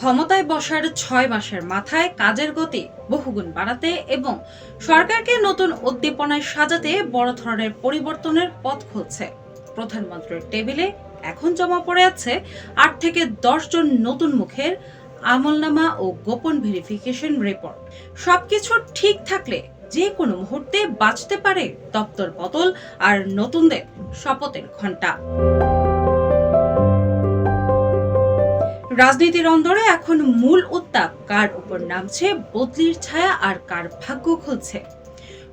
ক্ষমতায় বসার ৬ মাসের মাথায় কাজের গতি বহুগুণ বাড়াতে এবং সরকারকে নতুন উদ্দীপনায় সাজাতে বড় ধরনের পরিবর্তনের পথ খুলছে। প্রধানমন্ত্রীর টেবিলে এখন জমা পড়ে আছে ৮ থেকে ১০ জন নতুন মুখের আমলনামা ও গোপন ভেরিফিকেশন রিপোর্ট। সবকিছু ঠিক থাকলে যে কোনো মুহূর্তে বাঁচতে পারে দপ্তর বদল আর নতুনদের শপথের ঘণ্টা। রাজনীতির অন্দরে এখন মূল উত্তাপ কার উপর নামছে বদলির ছায়া আর কার ভাগ্য খুলছে।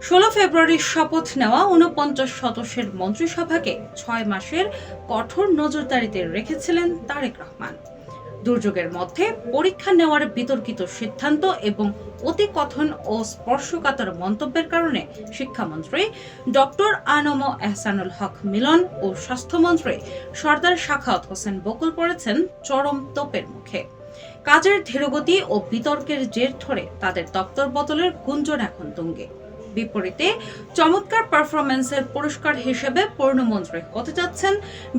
১৬ ফেব্রুয়ারির শপথ নেওয়া ৪৯ সদস্যের মন্ত্রিসভাকে ৬ মাসের কঠোর নজরদারিতে রেখেছিলেন তারেক রহমান। দুর্যোগের মধ্যে পরীক্ষা নেওয়ার বিতর্কিত সিদ্ধান্ত এবং অতিকথন ও স্পর্শকাতর মন্তব্যের কারণে শিক্ষামন্ত্রী ডক্টর আনম এহসানুল হক মিলন ও স্বাস্থ্যমন্ত্রী সরদার সাখাওয়াত হোসেন বকুল পড়েছেন চরম তোপের মুখে। কাজের ধীরগতি ও বিতর্কের জের ধরে তাদের দপ্তর বদলের গুঞ্জন এখন তুঙ্গে। বিপরীতে চমৎকার পারফরম্যান্সের পুরস্কার হিসেবে পূর্ণমন্ত্রী হতে যাচ্ছেন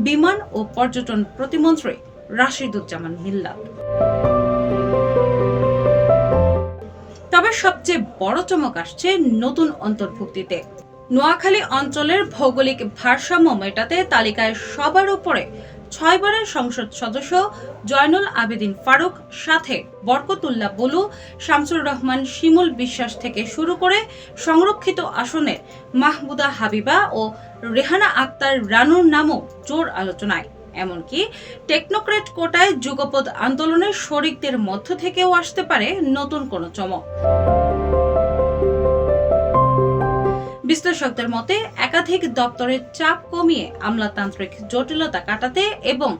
বিমান ও পর্যটন প্রতিমন্ত্রী রাশিদুজ্জামান মিল্লাত। তবে সবচেয়ে বড় চমক আসছে নতুন অন্তর্ভুক্তিতে। নোয়াখালী অঞ্চলের ভৌগোলিক ভারসাম্য মেটাতে তালিকায় সবার উপরে ৬ বারের সংসদ সদস্য জয়নুল আবেদিন ফারুক, সাথে বরকতুল্লাহ বুলু, শামসুর রহমান শিমুল বিশ্বাস থেকে শুরু করে সংরক্ষিত আসনের মাহমুদা হাবিবা ও রেহানা আক্তার রানুর নামও জোর আলোচনায়। এমনকি টেকনোক্রেট কোটায় যুগপৎ আন্দোলনের শরিকদের মধ্য থেকেও আসতে পারে নতুন কোনো চমক। বিশ্লেষকদের মতে একাধিক দপ্তরের চাপ কমিয়ে আমলাতান্ত্রিক জটিলতা কাটাতে এবং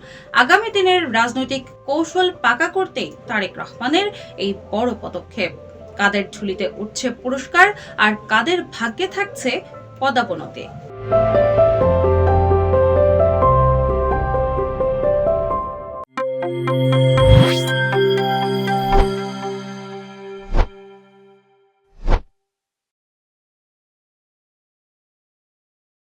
আগামী দিনের রাজনৈতিক কৌশল পাকা করতে তারেক রহমানের এই বড় পদক্ষেপ। কাদের ঝুলিতে উঠছে পুরস্কার আর কাদের ভাগ্যে থাকছে পদাবনতি।